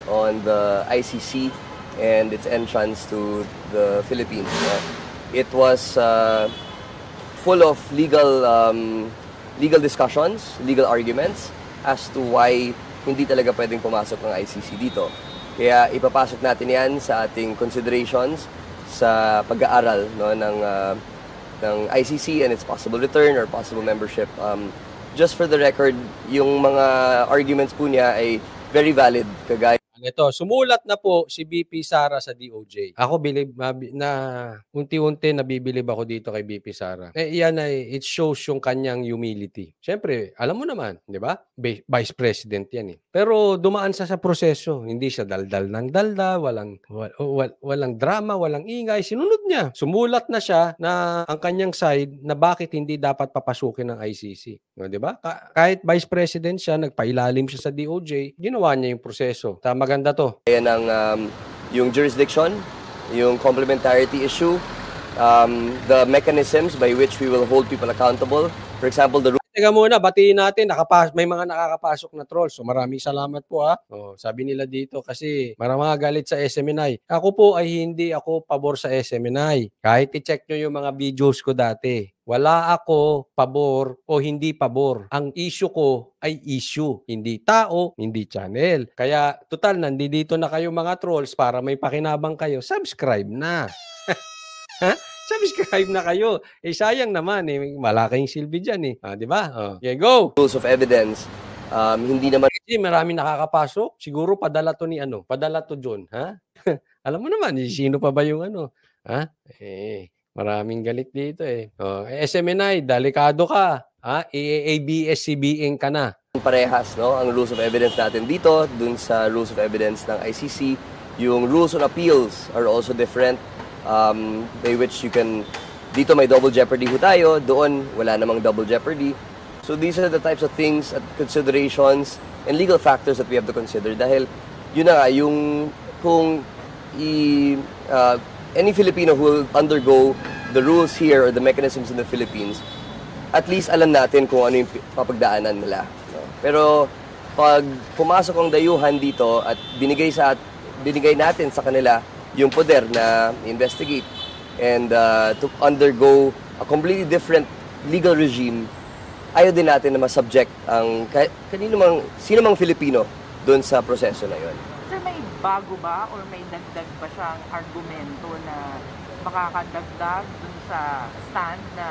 on the ICC and its entrance to the Philippines. It was full of legal discussions, legal arguments as to why hindi talaga pwedeng pumasok ng ICC dito. Kaya ipapasok natin yan sa ating considerations sa pag-aaral, no, ng ICC and its possible return or possible membership. Just for the record, yung mga arguments po niya ay very valid, kagaya Ito, sumulat na po si BP Sara sa DOJ. Ako na unti-unti nabibilib ako dito kay BP Sara. Iyan ay it shows yung kanyang humility. Siyempre, alam mo naman, 'di ba? Vice President 'yan eh. Pero dumaan sa proseso, hindi siya daldal ng dalda, walang drama, walang ingay, sinunod niya. Sumulat na siya na ang kanyang side na bakit hindi dapat papasukin ng ICC. 'Di ba? Kahit Vice President siya, nagpailalim siya sa DOJ, ginawa niya yung proseso. Maganda to. Ayan ang yung jurisdiction, yung complementarity issue, the mechanisms by which we will hold people accountable. For example, the Teka muna, batiin natin, may mga nakakapasok na trolls. So maraming salamat po ha. Sabi nila dito kasi mga galit sa SMNI. Ako po ay hindi ako pabor sa SMNI. Kahit i-check nyo yung mga videos ko dati. Wala ako pabor o hindi pabor. Ang issue ko ay issue, hindi tao, hindi channel. Kaya total, nandito na kayo mga trolls para may pakinabang kayo. Subscribe na. Ha? Subscribe na kayo. Sayang naman malaking silbi dyan di ba? Okay, go! rules of evidence, hindi naman Kasi maraming nakakapasok. Siguro padala to padala to John, ha? Alam mo naman, sino pa ba yung ha? Maraming galit dito SMNI, delikado ka. ABS-CBN ka na. parehas, no, ang rules of evidence natin dito, dun sa rules of evidence ng ICC. Yung rules on appeals are also different, by which you can, dito may double jeopardy ho tayo, doon wala namang double jeopardy. So these are the types of things at considerations and legal factors that we have to consider. Dahil yun na nga, yung kung any Filipino who will undergo the rules here or the mechanisms in the Philippines, at least alam natin kung ano yung papagdaanan nila. No? Pero pag pumasok ang dayuhan dito at binigay natin sa kanila yung poder na investigate and to undergo a completely different legal regime, ayaw din natin na masubject ang sino mang Filipino doon sa proseso na yon. Sir, may bago ba or may dagdag ba siyang argumento na makakadagdag doon sa stand na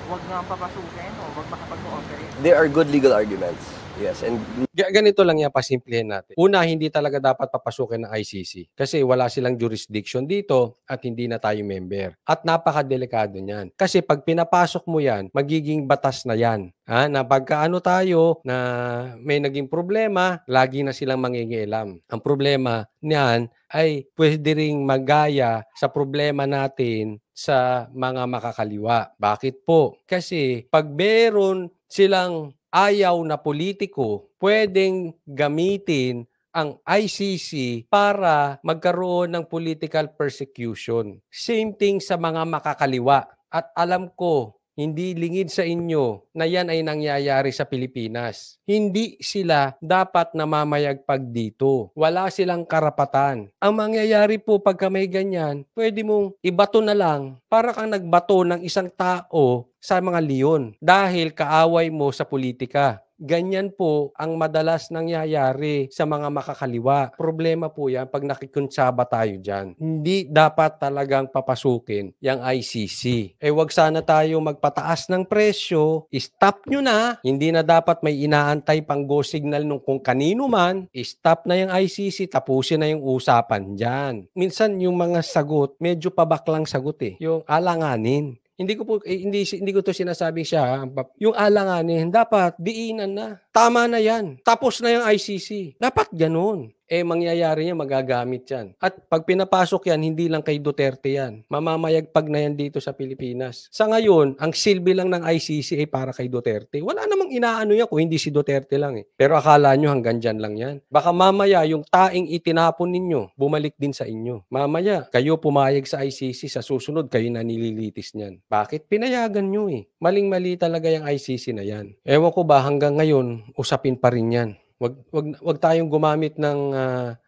wag nga papasukin o wag makapag-cooperate? There are good legal arguments. Yes, and ganito lang yan, pasimplihin natin. Una, hindi talaga dapat papasukin ng ICC kasi wala silang jurisdiction dito at hindi na tayo member. At napakadelikado niyan. Kasi pag pinapasok mo yan, magiging batas na yan. Na pagkaano tayo na may naging problema, lagi na silang mangingialam. Ang problema niyan ay pwede ring magaya sa problema natin sa mga makakaliwa. Bakit po? Kasi pag meron silang ayaw na politiko, pwedeng gamitin ang ICC para magkaroon ng political persecution. Same thing sa mga makakaliwa. At alam ko, hindi lingid sa inyo na yan ay nangyayari sa Pilipinas. Hindi sila dapat namamayagpag dito. Wala silang karapatan. Ang mangyayari po pagka may ganyan, pwede mong ibato na lang para kang nagbato ng isang tao sa mga leon dahil kaaway mo sa politika. Ganyan po ang madalas nangyayari sa mga makakaliwa. Problema po yan pag nakikuntsaba tayo dyan. Hindi dapat talagang papasukin yung ICC. Wag sana tayo magpataas ng presyo. Stop nyo na. Hindi na dapat may inaantay pang go signal nung kung kanino man. Stop na yung ICC. Tapusin na yung usapan dyan. Minsan yung mga sagot, medyo pabaklang sagot Yung alanganin. Hindi ko to sinasabing siya. Yung alanganin, dapat diinan na. Tama na yan. Tapos na yung ICC. Dapat ganun. Mangyayari niya, magagamit yan. At pag pinapasok yan, hindi lang kay Duterte yan. Mamamayagpag na yan dito sa Pilipinas. Sa ngayon, ang silbi lang ng ICC ay para kay Duterte. Wala namang inaano yan kung hindi si Duterte lang Pero akala nyo hanggang dyan lang yan. Baka mamaya yung taing itinapon ninyo, bumalik din sa inyo. Mamaya, kayo pumayag sa ICC, sa susunod, kayo na nililitis niyan. Bakit? Pinayagan nyo Maling-mali talaga yung ICC na yan. Ewan ko ba hanggang ngayon, usapin pa rin yan. Wag tayong gumamit ng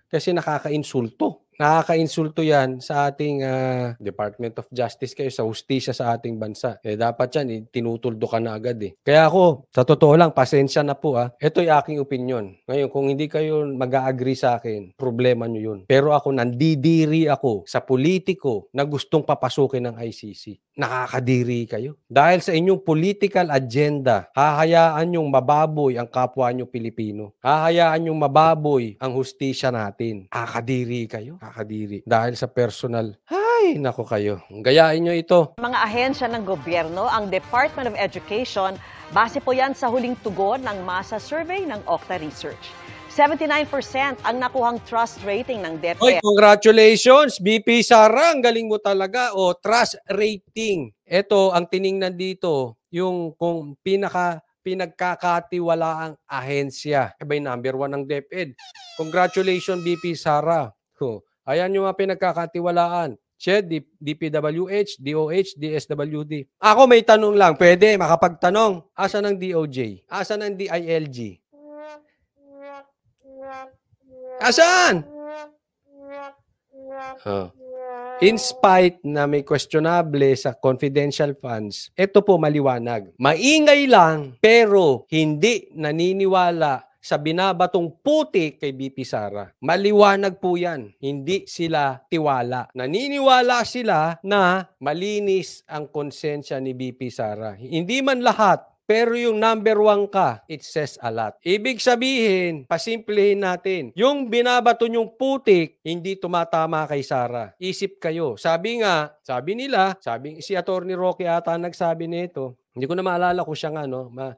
kasi nakakainsulto. Nakakainsulto 'yan sa ating Department of Justice kayo sa hustisya sa ating bansa. Dapat 'yan tinutuldo ka na agad Kaya ako, sa totoo lang, pasensya na po Ito 'yung aking opinion. Ngayon, kung hindi kayo mag-a-agree sa akin, problema nyo 'yun. Pero ako nandidiri ako sa politiko na gustong papasukin ng ICC. Nakakadiri kayo. Dahil sa inyong political agenda, hahayaan yung mababoy ang kapwa nyo Pilipino. Hahayaan yung mababoy ang hustisya natin. Kakadiri kayo. Kakadiri. Dahil sa personal. Ay, nako kayo. Gayain nyo ito. Mga ahensya ng gobyerno, ang Department of Education, base po yan sa huling tugon ng masa survey ng Okta Research. 79% ang nakuhang trust rating ng DepEd. Oy, congratulations, BP Sara. Ang galing mo talaga. Trust rating. Ito, ang tiningnan dito, yung kung pinagkakatiwalaang ahensya. Yung number 1 ng DepEd. Congratulations, BP Sara. Ayan yung mga pinagkakatiwalaan. CHED, DPWH, DOH, DSWD. Ako may tanong lang. Pwede makapagtanong. Asan ang DOJ? Asan ang DILG? Asan? In spite na may questionable sa confidential funds, ito po maliwanag. Maingay lang pero hindi naniniwala sa binabatong putik kay BP Sara. Maliwanag po yan. Hindi sila tiwala. Naniniwala sila na malinis ang konsensya ni BP Sara. Hindi man lahat. Pero yung number 1 ka, it says a lot. Ibig sabihin, pasimplehin natin, yung binabato nyong putik, hindi tumatama kay Sara. Isip kayo. Sabi nila, si Atty. Roque ata nagsabi nito, hindi ko na maalala kung siya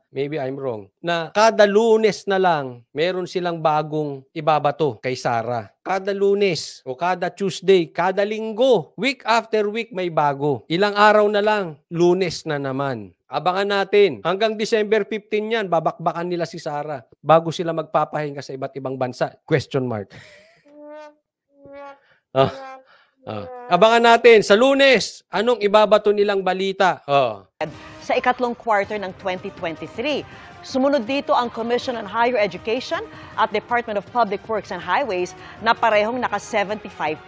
maybe I'm wrong, na kada Lunes na lang, meron silang bagong ibabato kay Sara. Kada Lunes o kada Tuesday, kada linggo, week after week may bago. Ilang araw na lang, Lunes na naman. Abangan natin. Hanggang December 15 yan, babakbakan nila si Sara bago sila magpapahinga sa iba't ibang bansa. Question mark. Abangan natin. Sa Lunes, anong ibabato nilang balita? Sa ikatlong quarter ng 2023. Sumunod dito ang Commission on Higher Education at Department of Public Works and Highways na parehong naka 75%.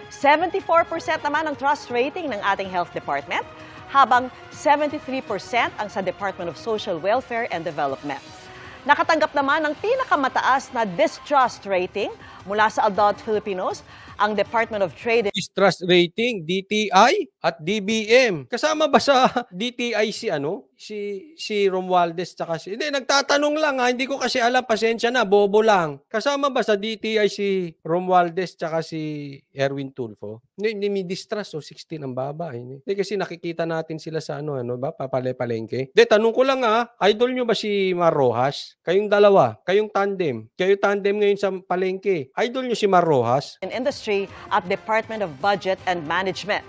74% naman ang trust rating ng ating Health Department, habang 73% ang sa Department of Social Welfare and Development. Nakatanggap naman ng pinakamataas na distrust rating mula sa Adult Filipinos, ang Department of Trade and Distrust rating, DTI at DBM. Kasama ba sa DTI si Romualdez tsaka hindi, nagtatanong lang hindi ko kasi alam, pasensya na, bobo lang. Kasama ba sa DTI si Romualdez tsaka si Erwin Tulfo? Hindi, may distrust 16 ang baba. Hindi kasi nakikita natin sila sa papalengke. Hindi, tanong ko lang idol nyo ba si Mar Rojas? Kayong dalawa, kayong tandem. Kayo tandem ngayon sa palengke. Idol nyo si Mar Rojas? Industry at Department of Budget and Management.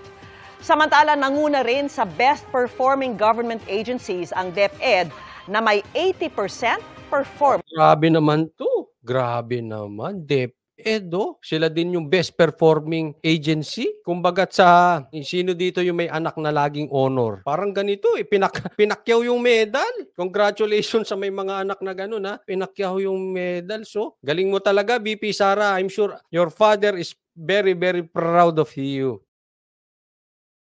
Samantala, nanguna rin sa best performing government agencies ang DepEd na may 80% perform. Grabe naman to. Grabe naman, DepEd. Sila din yung best performing agency. Kumbaga sino dito yung may anak na laging honor? Parang ganito pinakyaw yung medal. Congratulations sa may mga anak na ganun Pinakyaw yung medal. So, galing mo talaga, BP Sara. I'm sure your father is very, very proud of you.